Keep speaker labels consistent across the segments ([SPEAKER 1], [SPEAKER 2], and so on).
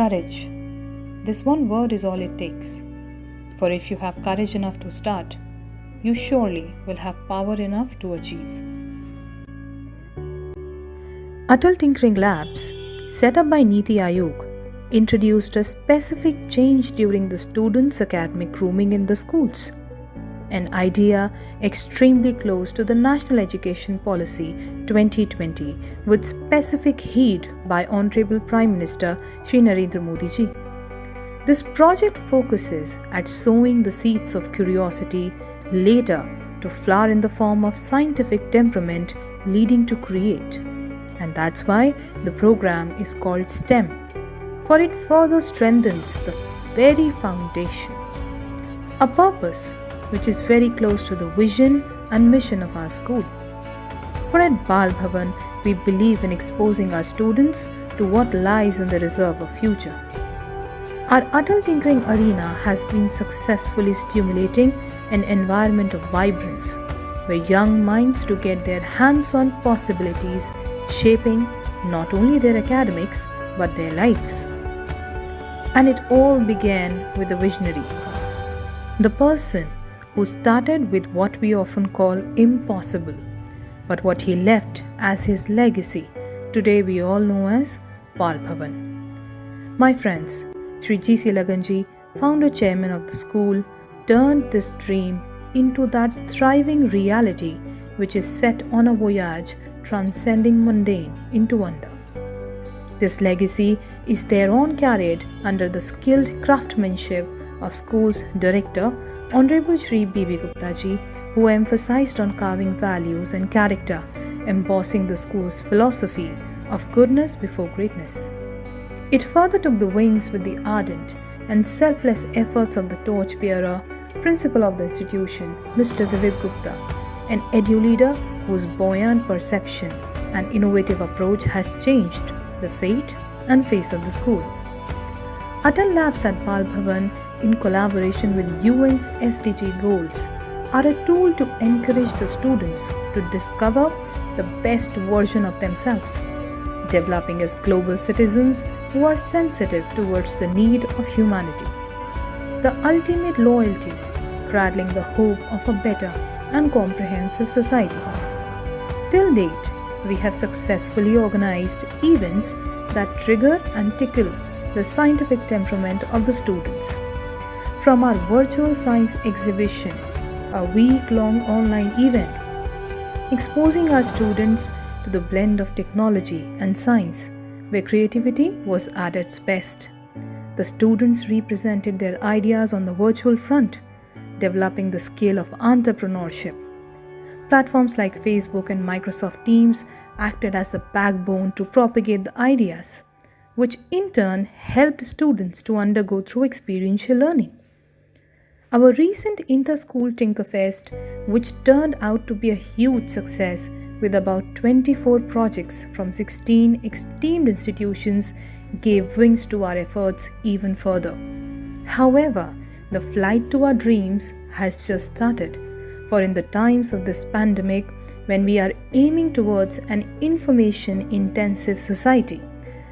[SPEAKER 1] Courage. This one word is all it takes. For if you have courage enough to start, you surely will have power enough to achieve. Atal Tinkering Labs, set up by Niti Aayog, introduced a specific change during the students' academic grooming in the schools. An idea extremely close to the National Education Policy 2020 with specific heed by Honorable Prime Minister Shri Narendra Modi ji. This project focuses at sowing the seeds of curiosity later to flower in the form of scientific temperament leading to create. And that's why the program is called STEM, for it further strengthens the very foundation. A purpose which is very close to the vision and mission of our school. For at Bal Bhavan, we believe in exposing our students to what lies in the reserve of future. Our Atal Tinkering Arena has been successfully stimulating an environment of vibrance, where young minds to get their hands-on possibilities, shaping not only their academics but their lives. And it all began with a visionary, the person who started with what we often call impossible, but what he left as his legacy, today we all know as Bal Bhavan. My friends, Sri G.C. Laganji, founder chairman of the school, turned this dream into that thriving reality which is set on a voyage transcending mundane into wonder. This legacy is thereon carried under the skilled craftsmanship of school's director, Honorable Shri B.B. Gupta ji, who emphasized on carving values and character, embossing the school's philosophy of goodness before greatness. It further took the wings with the ardent and selfless efforts of the torchbearer, principal of the institution, Mr. Vivid Gupta, an edu leader whose buoyant perception and innovative approach has changed the fate and face of the school. Atal Labs at Bal Bhavan, in collaboration with UN's SDG goals, are a tool to encourage the students to discover the best version of themselves, developing as global citizens who are sensitive towards the need of humanity. The ultimate loyalty, cradling the hope of a better and comprehensive society. Till date, we have successfully organized events that trigger and tickle the scientific temperament of the students. From our virtual science exhibition, a week-long online event, exposing our students to the blend of technology and science, where creativity was at its best. The students represented their ideas on the virtual front, developing the skill of entrepreneurship. Platforms like Facebook and Microsoft Teams acted as the backbone to propagate the ideas, which in turn helped students to undergo through experiential learning. Our recent Inter-School Tinkerfest, which turned out to be a huge success with about 24 projects from 16 esteemed institutions, gave wings to our efforts even further. However, the flight to our dreams has just started, for in the times of this pandemic, when we are aiming towards an information-intensive society,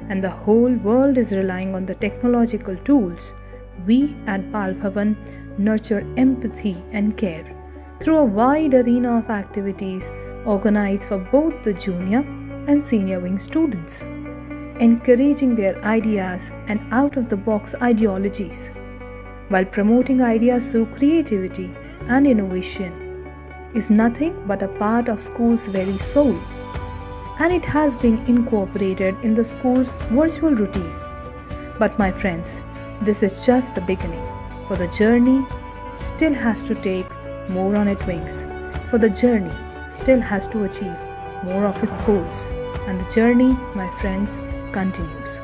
[SPEAKER 1] and the whole world is relying on the technological tools, we at Bal Bhavan nurture empathy and care through a wide arena of activities organized for both the junior and senior wing students, encouraging their ideas and out-of-the-box ideologies, while promoting ideas through creativity and innovation, is nothing but a part of school's very soul, and it has been incorporated in the school's virtual routine. But my friends, this is just the beginning, for the journey still has to take more on its wings, for the journey still has to achieve more of its goals, and the journey, my friends, continues.